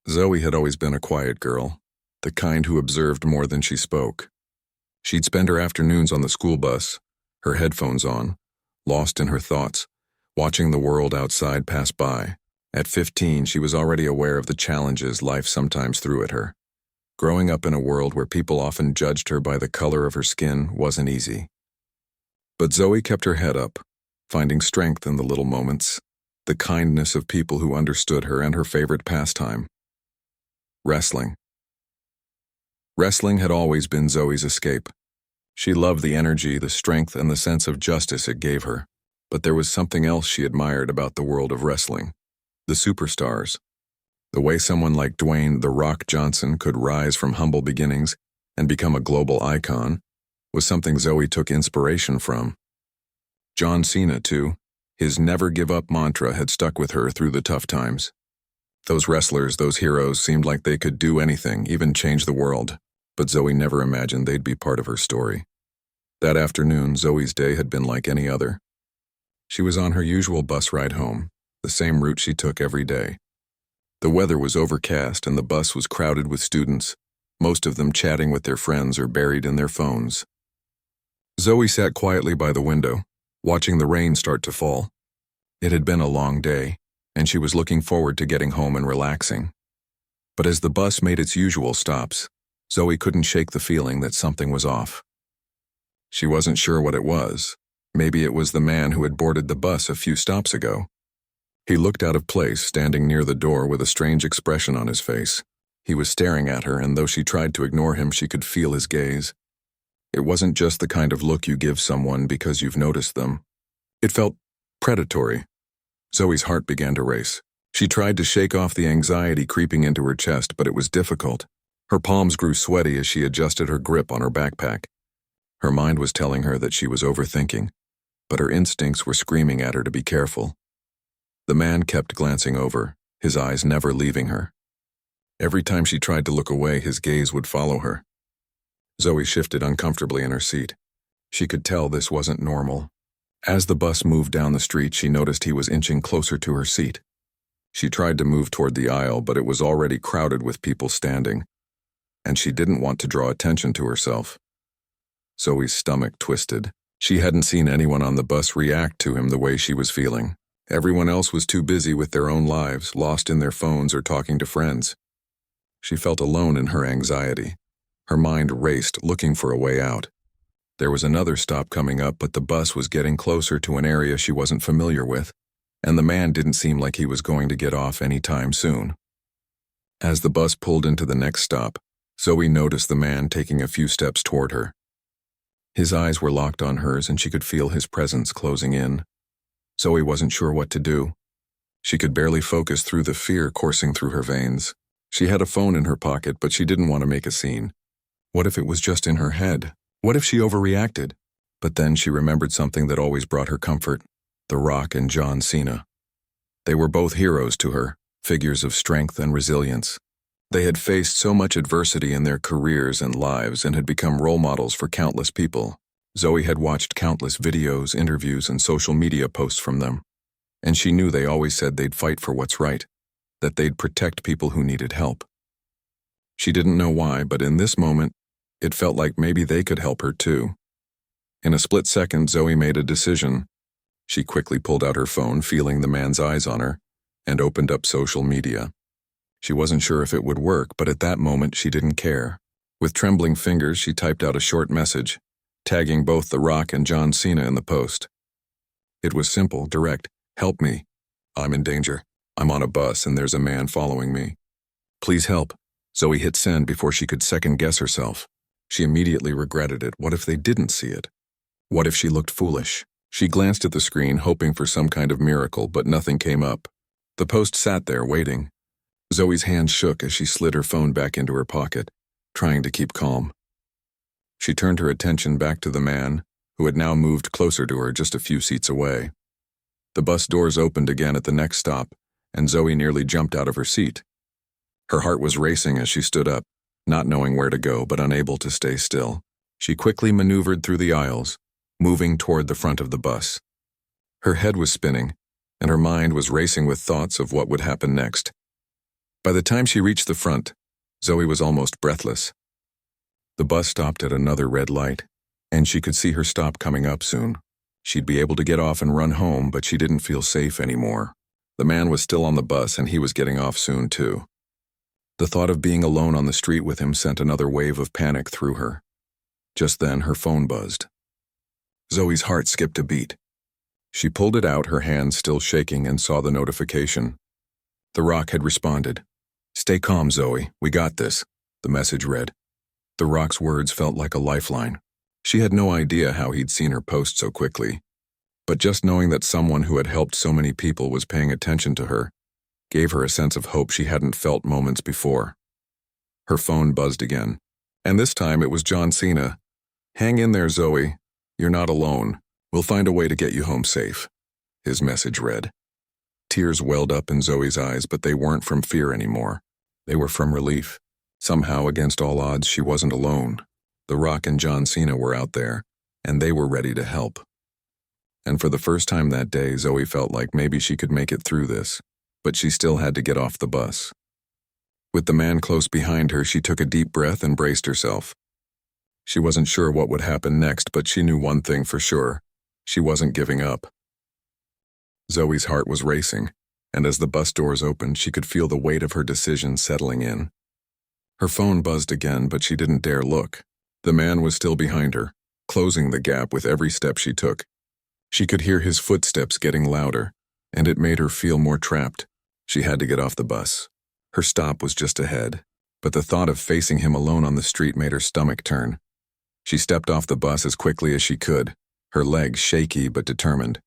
Zoe had always been a quiet girl, the kind who observed more than she spoke. She'd spend her afternoons on the school bus, her headphones on, lost in her thoughts, watching the world outside pass by. At 15, she was already aware of the challenges life sometimes threw at her. Growing up in a world where people often judged her by the color of her skin wasn't easy. But Zoe kept her head up, finding strength in the little moments, the kindness of people who understood her, and her favorite pastime: wrestling. Wrestling had always been Zoe's escape. She loved the energy, the strength, and the sense of justice it gave her. But there was something else she admired about the world of wrestling: the superstars. The way someone like Dwayne "The Rock" Johnson could rise from humble beginnings and become a global icon was something Zoe took inspiration from. John Cena, too. His never give up mantra had stuck with her through the tough times. Those wrestlers, those heroes, seemed like they could do anything, even change the world. But Zoe never imagined they'd be part of her story. That afternoon, Zoe's day had been like any other. She was on her usual bus ride home, the same route she took every day. The weather was overcast and the bus was crowded with students, most of them chatting with their friends or buried in their phones. Zoe sat quietly by the window, watching the rain start to fall. It had been a long day, and she was looking forward to getting home and relaxing. But as the bus made its usual stops, Zoe couldn't shake the feeling that something was off. She wasn't sure what it was. Maybe it was the man who had boarded the bus a few stops ago. He looked out of place, standing near the door with a strange expression on his face. He was staring at her, and though she tried to ignore him, she could feel his gaze. It wasn't just the kind of look you give someone because you've noticed them. It felt predatory. Zoe's heart began to race. She tried to shake off the anxiety creeping into her chest, but it was difficult. Her palms grew sweaty as she adjusted her grip on her backpack. Her mind was telling her that she was overthinking, but her instincts were screaming at her to be careful. The man kept glancing over, his eyes never leaving her. Every time she tried to look away, his gaze would follow her. Zoe shifted uncomfortably in her seat. She could tell this wasn't normal. As the bus moved down the street, she noticed he was inching closer to her seat. She tried to move toward the aisle, but it was already crowded with people standing, and she didn't want to draw attention to herself. Zoe's stomach twisted. She hadn't seen anyone on the bus react to him the way she was feeling. Everyone else was too busy with their own lives, lost in their phones or talking to friends. She felt alone in her anxiety. Her mind raced, looking for a way out. There was another stop coming up, but the bus was getting closer to an area she wasn't familiar with, and the man didn't seem like he was going to get off any time soon. As the bus pulled into the next stop, Zoe noticed the man taking a few steps toward her. His eyes were locked on hers, and she could feel his presence closing in. Zoe wasn't sure what to do. She could barely focus through the fear coursing through her veins. She had a phone in her pocket, but she didn't want to make a scene. What if it was just in her head? What if she overreacted? But then she remembered something that always brought her comfort: The Rock and John Cena. They were both heroes to her, figures of strength and resilience. They had faced so much adversity in their careers and lives and had become role models for countless people. Zoe had watched countless videos, interviews, and social media posts from them, and she knew they always said they'd fight for what's right, that they'd protect people who needed help. She didn't know why, but in this moment, it felt like maybe they could help her too. In a split second, Zoe made a decision. She quickly pulled out her phone, feeling the man's eyes on her, and opened up social media. She wasn't sure if it would work, but at that moment she didn't care. With trembling fingers, she typed out a short message, tagging both The Rock and John Cena in the post. It was simple, direct. "Help me. I'm in danger. I'm on a bus and there's a man following me. Please help." Zoe hit send before she could second-guess herself. She immediately regretted it. What if they didn't see it? What if she looked foolish? She glanced at the screen, hoping for some kind of miracle, but nothing came up. The post sat there, waiting. Zoe's hand shook as she slid her phone back into her pocket, trying to keep calm. She turned her attention back to the man, who had now moved closer to her just a few seats away. The bus doors opened again at the next stop, and Zoe nearly jumped out of her seat. Her heart was racing as she stood up, not knowing where to go but unable to stay still. She quickly maneuvered through the aisles, moving toward the front of the bus. Her head was spinning, and her mind was racing with thoughts of what would happen next. By the time she reached the front, Zoe was almost breathless. The bus stopped at another red light, and she could see her stop coming up soon. She'd be able to get off and run home, but she didn't feel safe anymore. The man was still on the bus, and he was getting off soon, too. The thought of being alone on the street with him sent another wave of panic through her. Just then, her phone buzzed. Zoe's heart skipped a beat. She pulled it out, her hands still shaking, and saw the notification. The Rock had responded. "Stay calm, Zoe. We got this," the message read. The Rock's words felt like a lifeline. She had no idea how he'd seen her post so quickly, but just knowing that someone who had helped so many people was paying attention to her gave her a sense of hope she hadn't felt moments before. Her phone buzzed again, and this time it was John Cena. "Hang in there, Zoe. You're not alone. We'll find a way to get you home safe," his message read. Tears welled up in Zoe's eyes, but they weren't from fear anymore. They were from relief. Somehow, against all odds, she wasn't alone. The Rock and John Cena were out there, and they were ready to help. And for the first time that day, Zoe felt like maybe she could make it through this, but she still had to get off the bus. With the man close behind her, she took a deep breath and braced herself. She wasn't sure what would happen next, but she knew one thing for sure. She wasn't giving up. Zoe's heart was racing, and as the bus doors opened, she could feel the weight of her decision settling in. Her phone buzzed again, but she didn't dare look. The man was still behind her, closing the gap with every step she took. She could hear his footsteps getting louder, and it made her feel more trapped. She had to get off the bus. Her stop was just ahead, but the thought of facing him alone on the street made her stomach turn. She stepped off the bus as quickly as she could, her legs shaky but determined.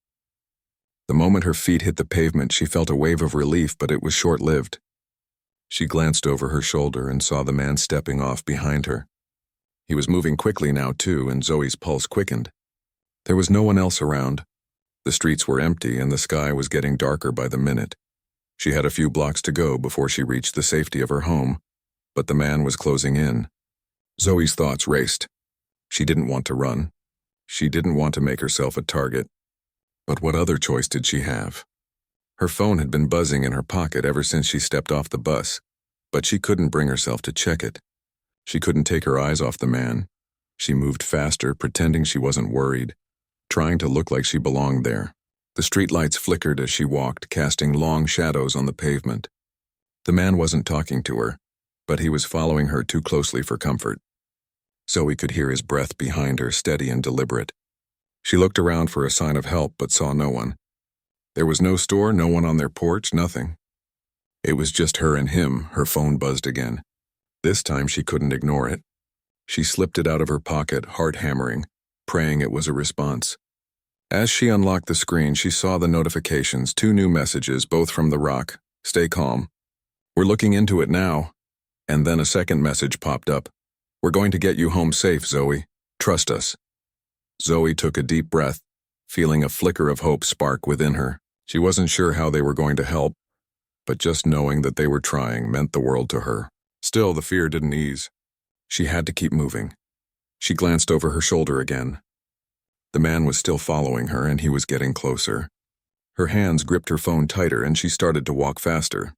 The moment her feet hit the pavement, she felt a wave of relief, but it was short-lived. She glanced over her shoulder and saw the man stepping off behind her. He was moving quickly now, too, and Zoe's pulse quickened. There was no one else around. The streets were empty, and the sky was getting darker by the minute. She had a few blocks to go before she reached the safety of her home, but the man was closing in. Zoe's thoughts raced. She didn't want to run. She didn't want to make herself a target. But what other choice did she have? Her phone had been buzzing in her pocket ever since she stepped off the bus, but she couldn't bring herself to check it. She couldn't take her eyes off the man. She moved faster, pretending she wasn't worried, trying to look like she belonged there. The streetlights flickered as she walked, casting long shadows on the pavement. The man wasn't talking to her, but he was following her too closely for comfort. Zoe could hear his breath behind her, steady and deliberate. She looked around for a sign of help, but saw no one. There was no store, no one on their porch, nothing. It was just her and him. Her phone buzzed again. This time she couldn't ignore it. She slipped it out of her pocket, heart hammering, praying it was a response. As she unlocked the screen, she saw the notifications, 2 new messages, both from The Rock. "Stay calm. We're looking into it now." And then a second message popped up. "We're going to get you home safe, Zoe. Trust us." Zoe took a deep breath, feeling a flicker of hope spark within her. She wasn't sure how they were going to help, but just knowing that they were trying meant the world to her. Still, the fear didn't ease. She had to keep moving. She glanced over her shoulder again. The man was still following her, and he was getting closer. Her hands gripped her phone tighter, and she started to walk faster.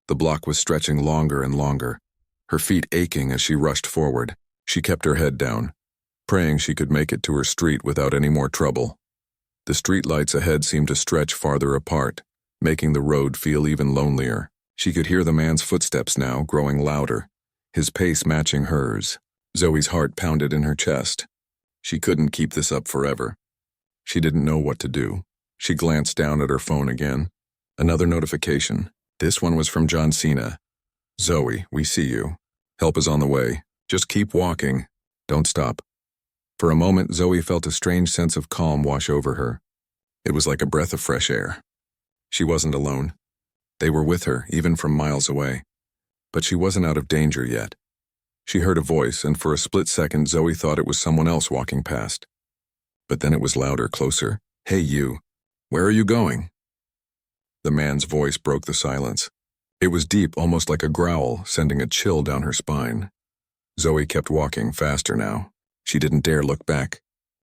The block was stretching longer and longer, her feet aching as she rushed forward. She kept her head down, praying she could make it to her street without any more trouble. The streetlights ahead seemed to stretch farther apart, making the road feel even lonelier. She could hear the man's footsteps now, growing louder, his pace matching hers. Zoe's heart pounded in her chest. She couldn't keep this up forever. She didn't know what to do. She glanced down at her phone again. Another notification. This one was from John Cena. "Zoe, we see you. Help is on the way. Just keep walking. Don't stop." For a moment, Zoe felt a strange sense of calm wash over her. It was like a breath of fresh air. She wasn't alone. They were with her, even from miles away. But she wasn't out of danger yet. She heard a voice, and for a split second, Zoe thought it was someone else walking past. But then it was louder, closer. "Hey, you. Where are you going?" The man's voice broke the silence. It was deep, almost like a growl, sending a chill down her spine. Zoe kept walking, faster now. She didn't dare look back.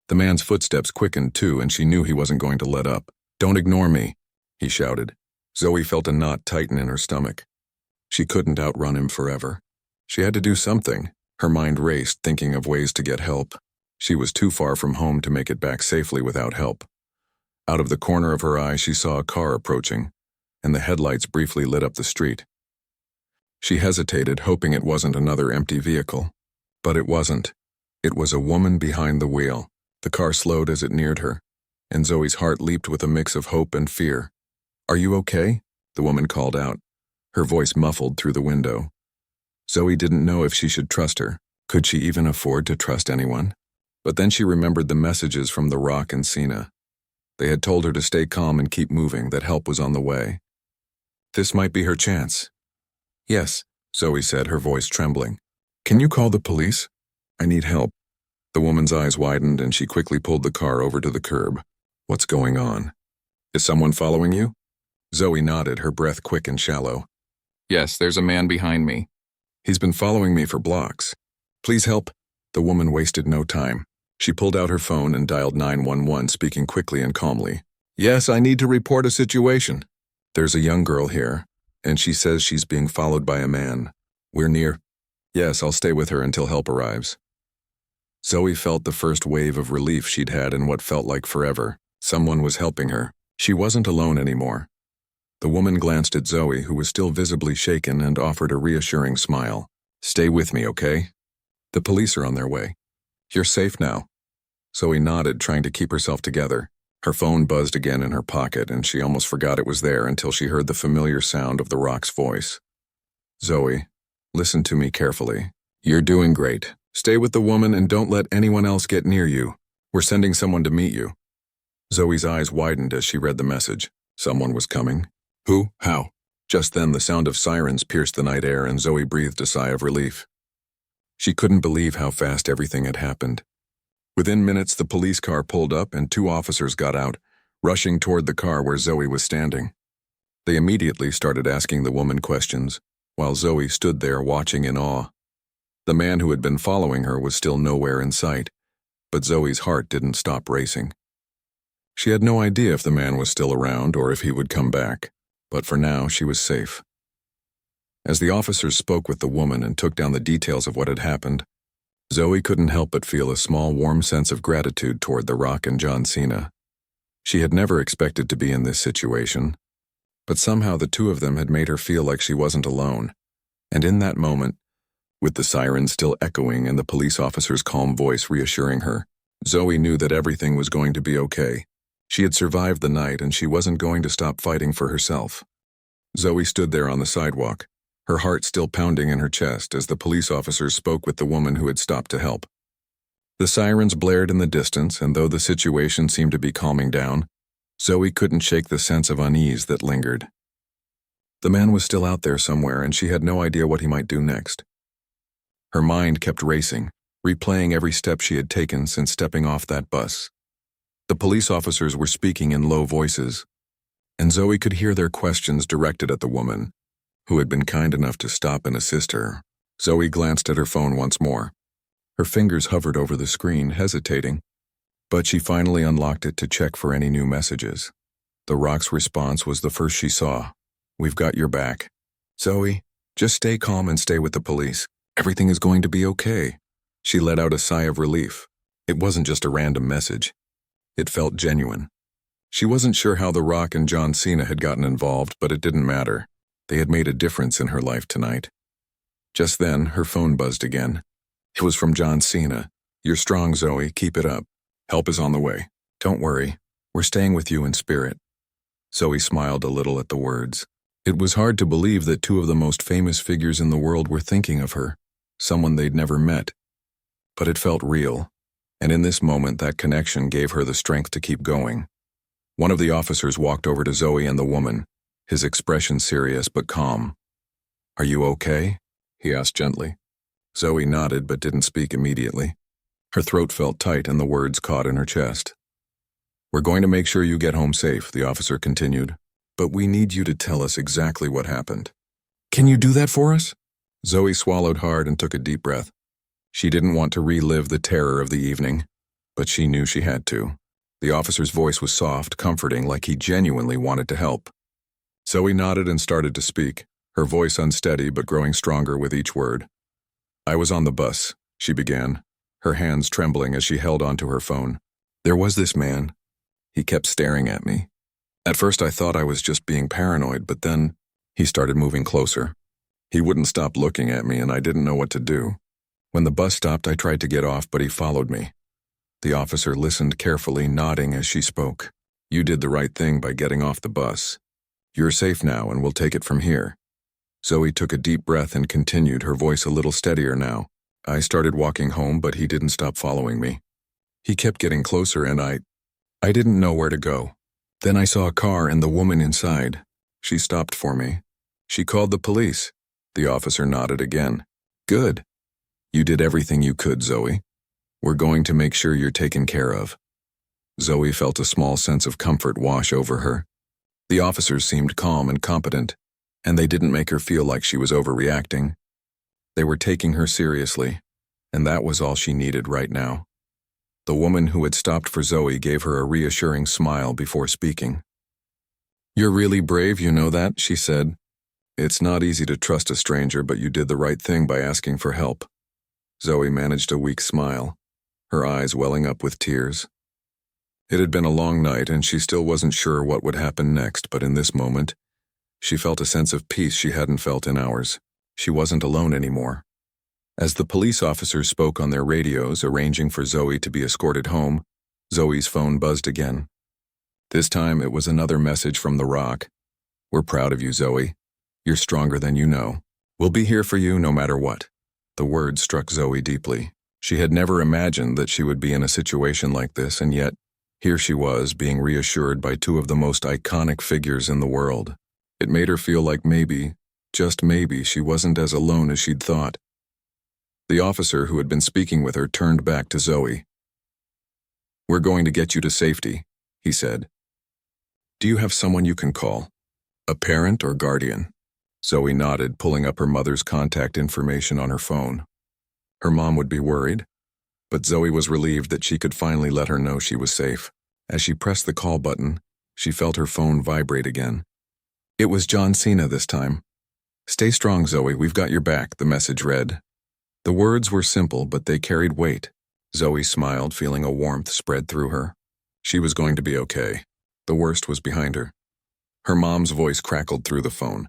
The man's footsteps quickened too, and she knew he wasn't going to let up. "Don't ignore me," he shouted. Zoe felt a knot tighten in her stomach. She couldn't outrun him forever. She had to do something. Her mind raced, thinking of ways to get help. She was too far from home to make it back safely without help. Out of the corner of her eye, she saw a car approaching, and the headlights briefly lit up the street. She hesitated, hoping it wasn't another empty vehicle. But it wasn't. It was a woman behind the wheel. The car slowed as it neared her, and Zoe's heart leaped with a mix of hope and fear. "Are you okay?" the woman called out, her voice muffled through the window. Zoe didn't know if she should trust her. Could she even afford to trust anyone? But then she remembered the messages from The Rock and Cena. They had told her to stay calm and keep moving, that help was on the way. This might be her chance. "Yes," Zoe said, her voice trembling. "Can you call the police? I need help." The woman's eyes widened and she quickly pulled the car over to the curb. "What's going on? Is someone following you?" Zoe nodded, her breath quick and shallow. "Yes, there's a man behind me. He's been following me for blocks. Please help." The woman wasted no time. She pulled out her phone and dialed 911, speaking quickly and calmly. "Yes, I need to report a situation. There's a young girl here, and she says she's being followed by a man. We're near." "Yes, I'll stay with her until help arrives." Zoe felt the first wave of relief she'd had in what felt like forever. Someone was helping her. She wasn't alone anymore. The woman glanced at Zoe, who was still visibly shaken, and offered a reassuring smile. "Stay with me, okay? The police are on their way. You're safe now." Zoe nodded, trying to keep herself together. Her phone buzzed again in her pocket, and she almost forgot it was there until she heard the familiar sound of The Rock's voice. "Zoe, listen to me carefully. You're doing great. Stay with the woman and don't let anyone else get near you. We're sending someone to meet you." Zoe's eyes widened as she read the message. Someone was coming. Who? How? Just then the sound of sirens pierced the night air and Zoe breathed a sigh of relief. She couldn't believe how fast everything had happened. Within minutes, the police car pulled up and 2 officers got out, rushing toward the car where Zoe was standing. They immediately started asking the woman questions, while Zoe stood there watching in awe. The man who had been following her was still nowhere in sight, but Zoe's heart didn't stop racing. She had no idea if the man was still around or if he would come back, but for now she was safe. As the officers spoke with the woman and took down the details of what had happened, Zoe couldn't help but feel a small warm sense of gratitude toward The Rock and John Cena. She had never expected to be in this situation, but somehow the 2 of them had made her feel like she wasn't alone, and in that moment, with the sirens still echoing and the police officer's calm voice reassuring her, Zoe knew that everything was going to be okay. She had survived the night and she wasn't going to stop fighting for herself. Zoe stood there on the sidewalk, her heart still pounding in her chest as the police officers spoke with the woman who had stopped to help. The sirens blared in the distance, and though the situation seemed to be calming down, Zoe couldn't shake the sense of unease that lingered. The man was still out there somewhere and she had no idea what he might do next. Her mind kept racing, replaying every step she had taken since stepping off that bus. The police officers were speaking in low voices, and Zoe could hear their questions directed at the woman, who had been kind enough to stop and assist her. Zoe glanced at her phone once more. Her fingers hovered over the screen, hesitating, but she finally unlocked it to check for any new messages. The Rock's response was the first she saw. "We've got your back. Zoe, just stay calm and stay with the police. Everything is going to be okay." She let out a sigh of relief. It wasn't just a random message. It felt genuine. She wasn't sure how The Rock and John Cena had gotten involved, but it didn't matter. They had made a difference in her life tonight. Just then, her phone buzzed again. It was from John Cena. "You're strong, Zoe. Keep it up. Help is on the way. Don't worry. We're staying with you in spirit." Zoe smiled a little at the words. It was hard to believe that 2 of the most famous figures in the world were thinking of her, someone they'd never met. But it felt real, and in this moment that connection gave her the strength to keep going. One of the officers walked over to Zoe and the woman, his expression serious but calm. "Are you okay?" he asked gently. Zoe nodded but didn't speak immediately. Her throat felt tight and the words caught in her chest. "We're going to make sure you get home safe," the officer continued, "but we need you to tell us exactly what happened." "Can you do that for us?" Zoe swallowed hard and took a deep breath. She didn't want to relive the terror of the evening, but she knew she had to. The officer's voice was soft, comforting, like he genuinely wanted to help. Zoe nodded and started to speak, her voice unsteady but growing stronger with each word. "I was on the bus," she began, her hands trembling as she held onto her phone. "There was this man. He kept staring at me. At first I thought I was just being paranoid, but then he started moving closer. He wouldn't stop looking at me and I didn't know what to do. When the bus stopped, I tried to get off, but he followed me." The officer listened carefully, nodding as she spoke. "You did the right thing by getting off the bus. You're safe now and we'll take it from here." Zoe took a deep breath and continued, her voice a little steadier now. "I started walking home, but he didn't stop following me. He kept getting closer and I didn't know where to go. Then I saw a car and the woman inside. She stopped for me. She called the police." The officer nodded again. "Good. You did everything you could, Zoe. We're going to make sure you're taken care of." Zoe felt a small sense of comfort wash over her. The officers seemed calm and competent, and they didn't make her feel like she was overreacting. They were taking her seriously, and that was all she needed right now. The woman who had stopped for Zoe gave her a reassuring smile before speaking. "You're really brave, you know that," she said. "It's not easy to trust a stranger, but you did the right thing by asking for help." Zoe managed a weak smile, her eyes welling up with tears. It had been a long night, and she still wasn't sure what would happen next, but in this moment, she felt a sense of peace she hadn't felt in hours. She wasn't alone anymore. As the police officers spoke on their radios, arranging for Zoe to be escorted home, Zoe's phone buzzed again. This time, it was another message from The Rock. "We're proud of you, Zoe. You're stronger than you know. We'll be here for you no matter what." The words struck Zoe deeply. She had never imagined that she would be in a situation like this, and yet, here she was, being reassured by two of the most iconic figures in the world. It made her feel like maybe, just maybe, she wasn't as alone as she'd thought. The officer who had been speaking with her turned back to Zoe. "We're going to get you to safety," he said. "Do you have someone you can call? A parent or guardian?" Zoe nodded, pulling up her mother's contact information on her phone. Her mom would be worried, but Zoe was relieved that she could finally let her know she was safe. As she pressed the call button, she felt her phone vibrate again. It was Cena this time. "Stay strong, Zoe, we've got your back," the message read. The words were simple, but they carried weight. Zoe smiled, feeling a warmth spread through her. She was going to be okay. The worst was behind her. Her mom's voice crackled through the phone.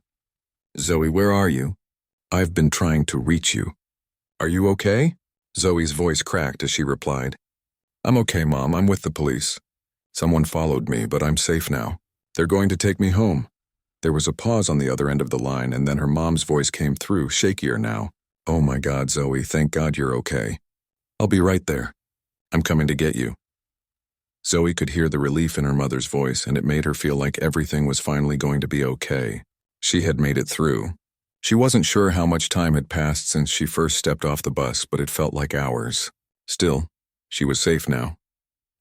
"Zoe, where are you? I've been trying to reach you." "Are you okay?" Zoe's voice cracked as she replied. "I'm okay, Mom. I'm with the police. Someone followed me, but I'm safe now. They're going to take me home." There was a pause on the other end of the line, and then her mom's voice came through, shakier now. "Oh my God, Zoe, thank God you're okay. I'll be right there. I'm coming to get you." Zoe could hear the relief in her mother's voice, and it made her feel like everything was finally going to be okay. She had made it through. She wasn't sure how much time had passed since she first stepped off the bus, but it felt like hours. Still, she was safe now,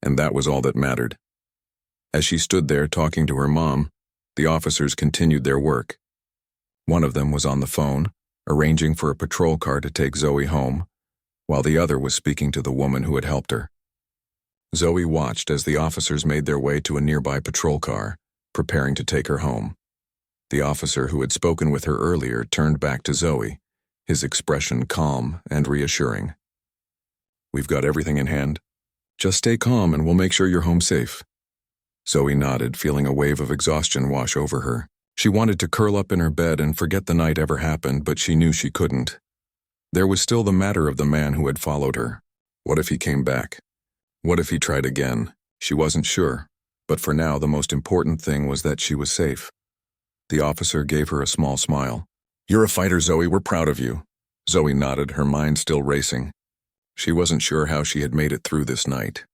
and that was all that mattered. As she stood there talking to her mom, the officers continued their work. One of them was on the phone, arranging for a patrol car to take Zoe home, while the other was speaking to the woman who had helped her. Zoe watched as the officers made their way to a nearby patrol car, preparing to take her home. The officer who had spoken with her earlier turned back to Zoe, his expression calm and reassuring. "We've got everything in hand. Just stay calm and we'll make sure you're home safe." Zoe nodded, feeling a wave of exhaustion wash over her. She wanted to curl up in her bed and forget the night ever happened, but she knew she couldn't. There was still the matter of the man who had followed her. What if he came back? What if he tried again? She wasn't sure, but for now the most important thing was that she was safe. The officer gave her a small smile. "You're a fighter, Zoe. We're proud of you." Zoe nodded, her mind still racing. She wasn't sure how she had made it through this night.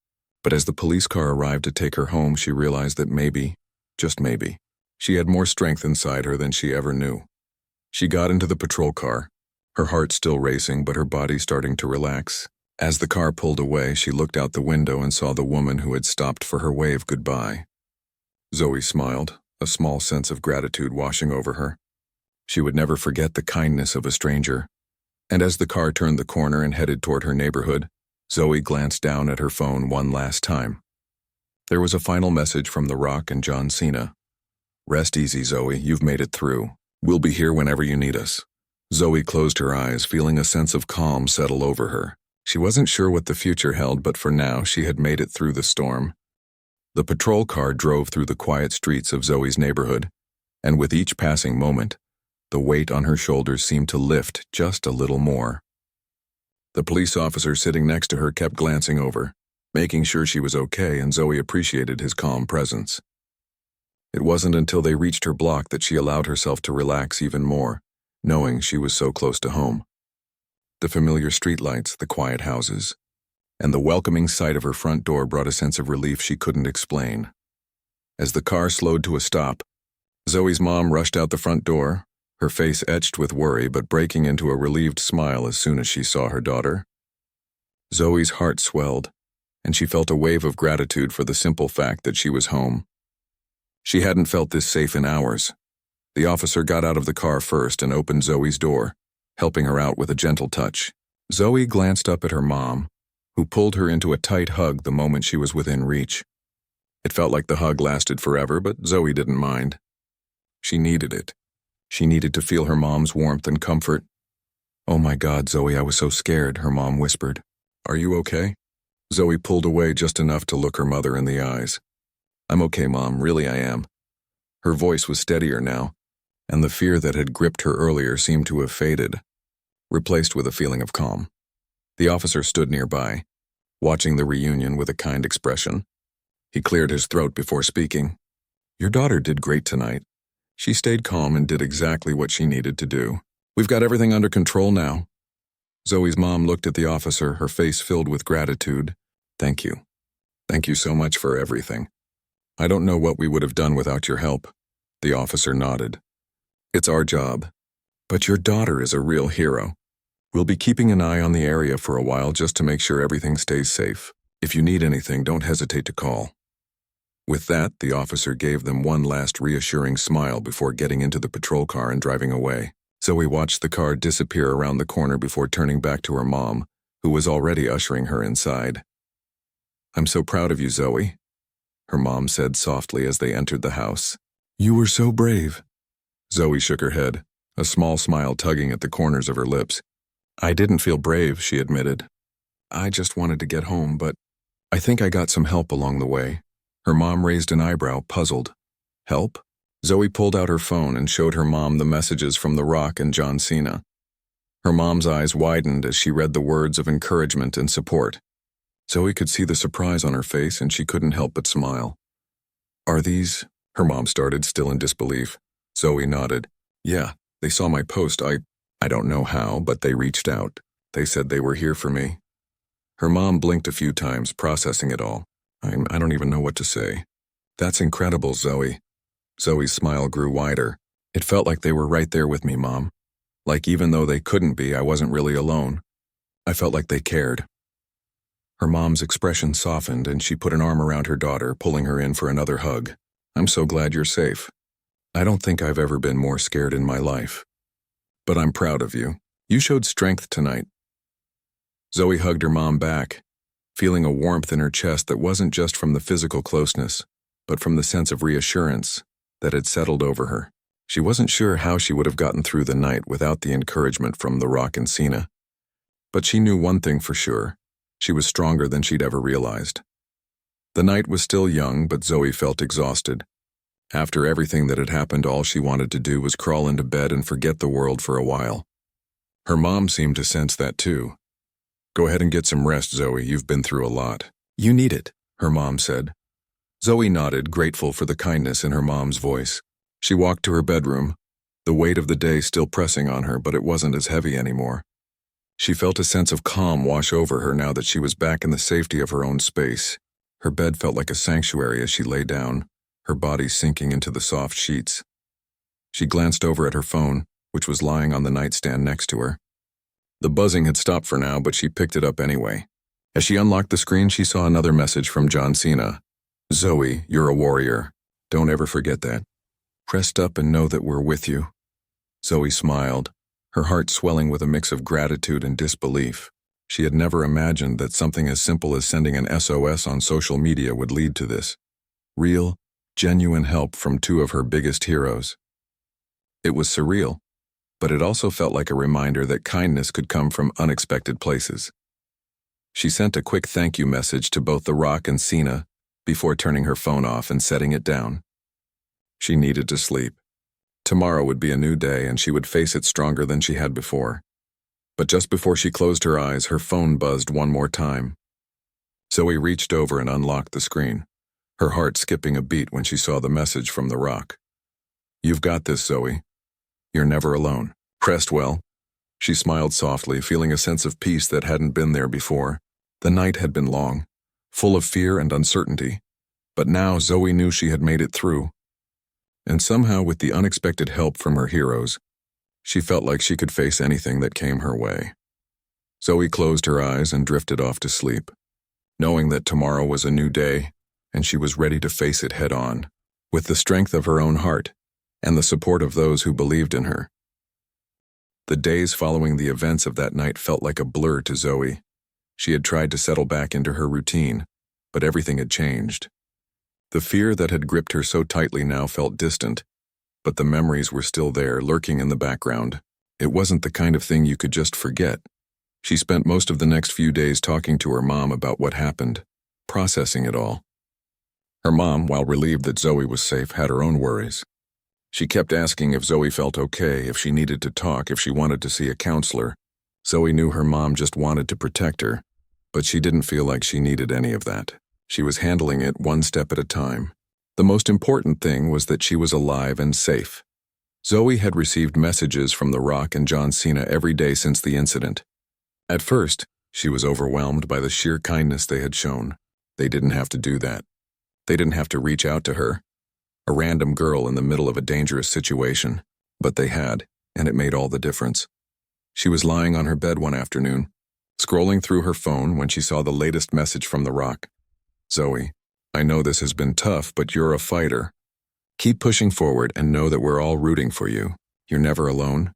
But as the police car arrived to take her home, she realized that maybe, just maybe, she had more strength inside her than she ever knew. She got into the patrol car, her heart still racing but her body starting to relax. As the car pulled away, she looked out the window and saw the woman who had stopped for her wave goodbye. Zoe smiled, a small sense of gratitude washing over her. She would never forget the kindness of a stranger. And as the car turned the corner and headed toward her neighborhood, Zoe glanced down at her phone one last time. There was a final message from The Rock and Cena. "Rest easy, Zoe. You've made it through. We'll be here whenever you need us. Zoe closed her eyes, feeling a sense of calm settle over her. She wasn't sure what the future held, but for now she had made it through the storm. The patrol car drove through the quiet streets of Zoe's neighborhood, and with each passing moment, the weight on her shoulders seemed to lift just a little more. The police officer sitting next to her kept glancing over, making sure she was okay, and Zoe appreciated his calm presence. It wasn't until they reached her block that she allowed herself to relax even more, knowing she was so close to home. The familiar streetlights, the quiet houses, and the welcoming sight of her front door brought a sense of relief she couldn't explain. As the car slowed to a stop, Zoe's mom rushed out the front door, her face etched with worry but breaking into a relieved smile as soon as she saw her daughter. Zoe's heart swelled, and she felt a wave of gratitude for the simple fact that she was home. She hadn't felt this safe in hours. The officer got out of the car first and opened Zoe's door, helping her out with a gentle touch. Zoe glanced up at her mom, who pulled her into a tight hug the moment she was within reach. It felt like the hug lasted forever, but Zoe didn't mind. She needed it. She needed to feel her mom's warmth and comfort. "Oh my God, Zoe, I was so scared," her mom whispered. "Are you okay?" Zoe pulled away just enough to look her mother in the eyes. "I'm okay, Mom, really I am." Her voice was steadier now, and the fear that had gripped her earlier seemed to have faded, replaced with a feeling of calm. The officer stood nearby, watching the reunion with a kind expression. He cleared his throat before speaking. "Your daughter did great tonight. She stayed calm and did exactly what she needed to do. We've got everything under control now." Zoe's mom looked at the officer, her face filled with gratitude. "Thank you. Thank you so much for everything. I don't know what we would have done without your help." The officer nodded. "It's our job. But your daughter is a real hero. We'll be keeping an eye on the area for a while just to make sure everything stays safe. If you need anything, don't hesitate to call." With that, the officer gave them one last reassuring smile before getting into the patrol car and driving away. Zoe watched the car disappear around the corner before turning back to her mom, who was already ushering her inside. "I'm so proud of you, Zoe," her mom said softly as they entered the house. "You were so brave." Zoe shook her head, a small smile tugging at the corners of her lips. "I didn't feel brave," she admitted. "I just wanted to get home, but I think I got some help along the way." Her mom raised an eyebrow, puzzled. "Help?" Zoe pulled out her phone and showed her mom the messages from The Rock and John Cena. Her mom's eyes widened as she read the words of encouragement and support. Zoe could see the surprise on her face and she couldn't help but smile. "Are these?" her mom started, still in disbelief. Zoe nodded. "Yeah, they saw my post. I don't know how, but they reached out. They said they were here for me." Her mom blinked a few times, processing it all. I don't even know what to say." "That's incredible, Zoe." Zoe's smile grew wider. "It felt like they were right there with me, Mom. Like even though they couldn't be, I wasn't really alone. I felt like they cared." Her mom's expression softened and she put an arm around her daughter, pulling her in for another hug. "I'm so glad you're safe. I don't think I've ever been more scared in my life. But I'm proud of you. You showed strength tonight." Zoe hugged her mom back, feeling a warmth in her chest that wasn't just from the physical closeness, but from the sense of reassurance that had settled over her. She wasn't sure how she would have gotten through the night without the encouragement from The Rock and Cena. But she knew one thing for sure: she was stronger than she'd ever realized. The night was still young, but Zoe felt exhausted. After everything that had happened, all she wanted to do was crawl into bed and forget the world for a while. Her mom seemed to sense that too. "Go ahead and get some rest, Zoe. You've been through a lot." "You need it," her mom said. Zoe nodded, grateful for the kindness in her mom's voice. She walked to her bedroom, the weight of the day still pressing on her, but it wasn't as heavy anymore. She felt a sense of calm wash over her now that she was back in the safety of her own space. Her bed felt like a sanctuary as she lay down, her body sinking into the soft sheets. She glanced over at her phone, which was lying on the nightstand next to her. The buzzing had stopped for now, but she picked it up anyway. As she unlocked the screen, she saw another message from John Cena. "Zoe, you're a warrior. Don't ever forget that. Pressed up and know that we're with you." Zoe smiled, her heart swelling with a mix of gratitude and disbelief. She had never imagined that something as simple as sending an SOS on social media would lead to this. Real, genuine help from two of her biggest heroes. It was surreal, but it also felt like a reminder that kindness could come from unexpected places. She sent a quick thank you message to both The Rock and Cena before turning her phone off and setting it down. She needed to sleep. Tomorrow would be a new day and she would face it stronger than she had before. But just before she closed her eyes, her phone buzzed one more time. Zoe reached over and unlocked the screen, her heart skipping a beat when she saw the message from The Rock. "You've got this, Zoe. You're never alone." Pressed well. She smiled softly, feeling a sense of peace that hadn't been there before. The night had been long, full of fear and uncertainty, but now Zoe knew she had made it through. And somehow, with the unexpected help from her heroes, she felt like she could face anything that came her way. Zoe closed her eyes and drifted off to sleep, knowing that tomorrow was a new day, and she was ready to face it head on, with the strength of her own heart and the support of those who believed in her. The days following the events of that night felt like a blur to Zoe. She had tried to settle back into her routine, but everything had changed. The fear that had gripped her so tightly now felt distant, but the memories were still there, lurking in the background. It wasn't the kind of thing you could just forget. She spent most of the next few days talking to her mom about what happened, processing it all. Her mom, while relieved that Zoe was safe, had her own worries. She kept asking if Zoe felt okay, if she needed to talk, if she wanted to see a counselor. Zoe knew her mom just wanted to protect her, but she didn't feel like she needed any of that. She was handling it one step at a time. The most important thing was that she was alive and safe. Zoe had received messages from The Rock and John Cena every day since the incident. At first, she was overwhelmed by the sheer kindness they had shown. They didn't have to do that. They didn't have to reach out to her, a random girl in the middle of a dangerous situation, but they had, and it made all the difference. She was lying on her bed one afternoon, scrolling through her phone when she saw the latest message from The Rock. "Zoe, I know this has been tough, but you're a fighter. Keep pushing forward and know that we're all rooting for you. You're never alone."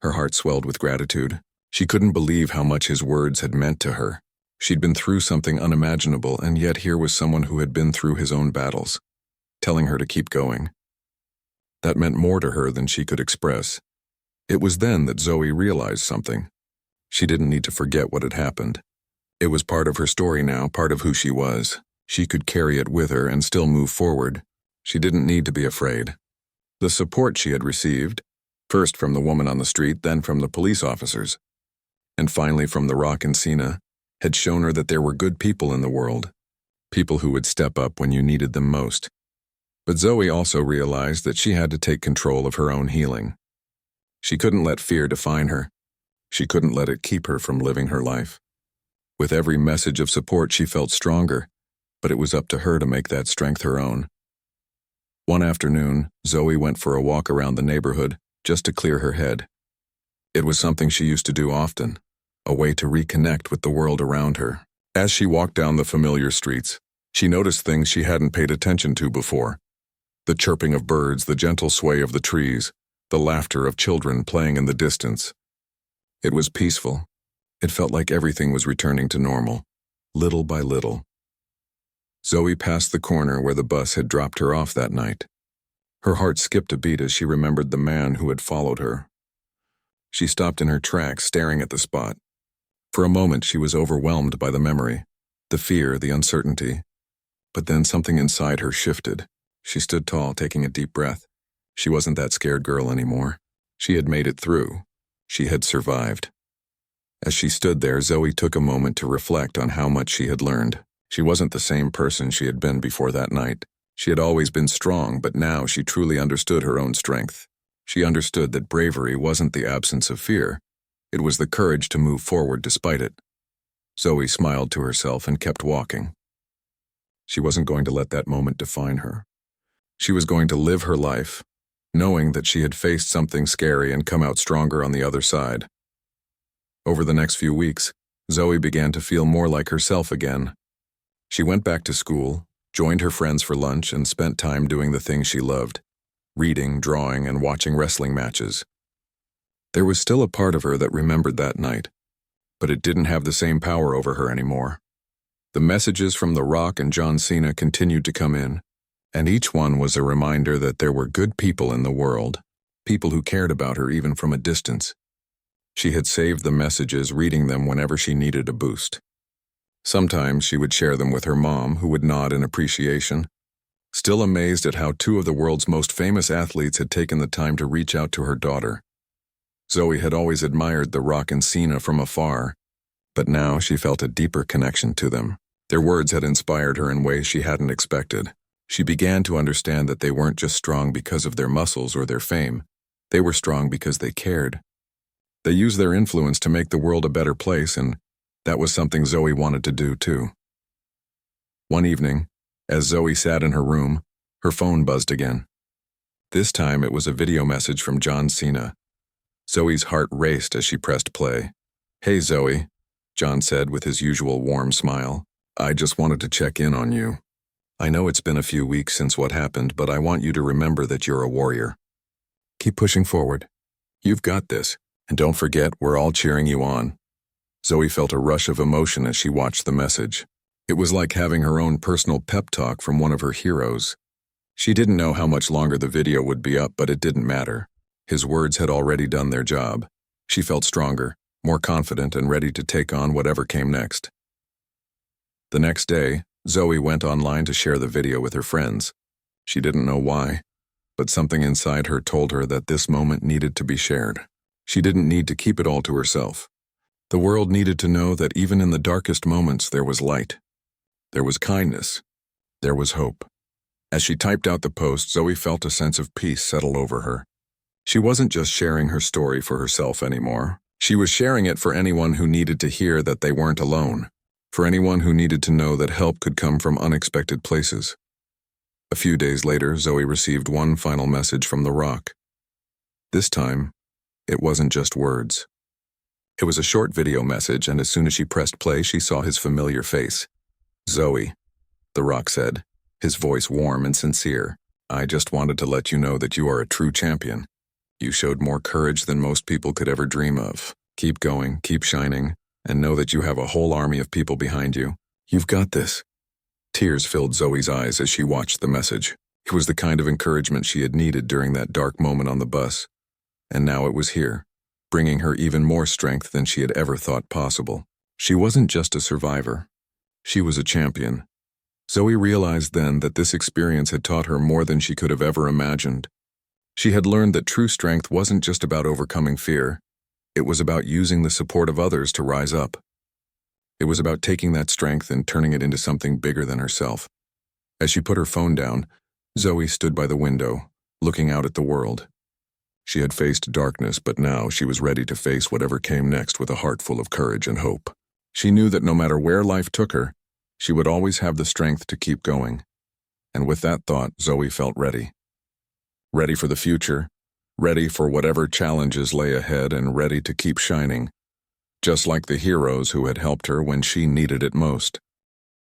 Her heart swelled with gratitude. She couldn't believe how much his words had meant to her. She'd been through something unimaginable, and yet here was someone who had been through his own battles, telling her to keep going. That meant more to her than she could express. It was then that Zoe realized something. She didn't need to forget what had happened. It was part of her story now, part of who she was. She could carry it with her and still move forward. She didn't need to be afraid. The support she had received, first from the woman on the street, then from the police officers, and finally from The Rock and Cena, had shown her that there were good people in the world, people who would step up when you needed them most. But Zoe also realized that she had to take control of her own healing. She couldn't let fear define her. She couldn't let it keep her from living her life. With every message of support, she felt stronger, but it was up to her to make that strength her own. One afternoon, Zoe went for a walk around the neighborhood just to clear her head. It was something she used to do often, a way to reconnect with the world around her. As she walked down the familiar streets, she noticed things she hadn't paid attention to before. The chirping of birds, the gentle sway of the trees, the laughter of children playing in the distance. It was peaceful. It felt like everything was returning to normal, little by little. Zoe passed the corner where the bus had dropped her off that night. Her heart skipped a beat as she remembered the man who had followed her. She stopped in her tracks, staring at the spot. For a moment, she was overwhelmed by the memory, the fear, the uncertainty. But then something inside her shifted. She stood tall, taking a deep breath. She wasn't that scared girl anymore. She had made it through. She had survived. As she stood there, Zoe took a moment to reflect on how much she had learned. She wasn't the same person she had been before that night. She had always been strong, but now she truly understood her own strength. She understood that bravery wasn't the absence of fear. It was the courage to move forward despite it. Zoe smiled to herself and kept walking. She wasn't going to let that moment define her. She was going to live her life, knowing that she had faced something scary and come out stronger on the other side. Over the next few weeks, Zoe began to feel more like herself again. She went back to school, joined her friends for lunch, and spent time doing the things she loved, reading, drawing, and watching wrestling matches. There was still a part of her that remembered that night, but it didn't have the same power over her anymore. The messages from The Rock and John Cena continued to come in, and each one was a reminder that there were good people in the world. people who cared about her even from a distance. She had saved the messages, reading them whenever she needed a boost. Sometimes she would share them with her mom, who would nod in appreciation, still amazed at how two of the world's most famous athletes had taken the time to reach out to her daughter. Zoe had always admired The Rock and Cena from afar, but now she felt a deeper connection to them. Their words had inspired her in ways she hadn't expected. She began to understand that they weren't just strong because of their muscles or their fame. They were strong because they cared. They used their influence to make the world a better place, and that was something Zoe wanted to do too. One evening, as Zoe sat in her room, her phone buzzed again. This time it was a video message from John Cena. Zoe's heart raced as she pressed play. "Hey Zoe," John said with his usual warm smile. "I just wanted to check in on you. I know it's been a few weeks since what happened, but I want you to remember that you're a warrior. Keep pushing forward. You've got this, and don't forget, we're all cheering you on." Zoe felt a rush of emotion as she watched the message. It was like having her own personal pep talk from one of her heroes. She didn't know how much longer the video would be up, but it didn't matter. His words had already done their job. She felt stronger, more confident, and ready to take on whatever came next. The next day, Zoe went online to share the video with her friends. She didn't know why, but something inside her told her that this moment needed to be shared. She didn't need to keep it all to herself. The world needed to know that even in the darkest moments there was light. There was kindness. There was hope. As she typed out the post, Zoe felt a sense of peace settle over her. She wasn't just sharing her story for herself anymore. She was sharing it for anyone who needed to hear that they weren't alone, for anyone who needed to know that help could come from unexpected places. A few days later, Zoe received one final message from The Rock. This time, it wasn't just words. It was a short video message, and as soon as she pressed play, she saw his familiar face. "Zoe," The Rock said, his voice warm and sincere. "I just wanted to let you know that you are a true champion. You showed more courage than most people could ever dream of. Keep going, keep shining, and know that you have a whole army of people behind you. You've got this." Tears filled Zoe's eyes as she watched the message. It was the kind of encouragement she had needed during that dark moment on the bus. And now it was here, bringing her even more strength than she had ever thought possible. She wasn't just a survivor. She was a champion. Zoe realized then that this experience had taught her more than she could have ever imagined. She had learned that true strength wasn't just about overcoming fear. It was about using the support of others to rise up. It was about taking that strength and turning it into something bigger than herself. As she put her phone down, Zoe stood by the window, looking out at the world. She had faced darkness, but now she was ready to face whatever came next with a heart full of courage and hope. She knew that no matter where life took her, she would always have the strength to keep going. And with that thought, Zoe felt ready. Ready for the future, ready for whatever challenges lay ahead, and ready to keep shining, just like the heroes who had helped her when she needed it most.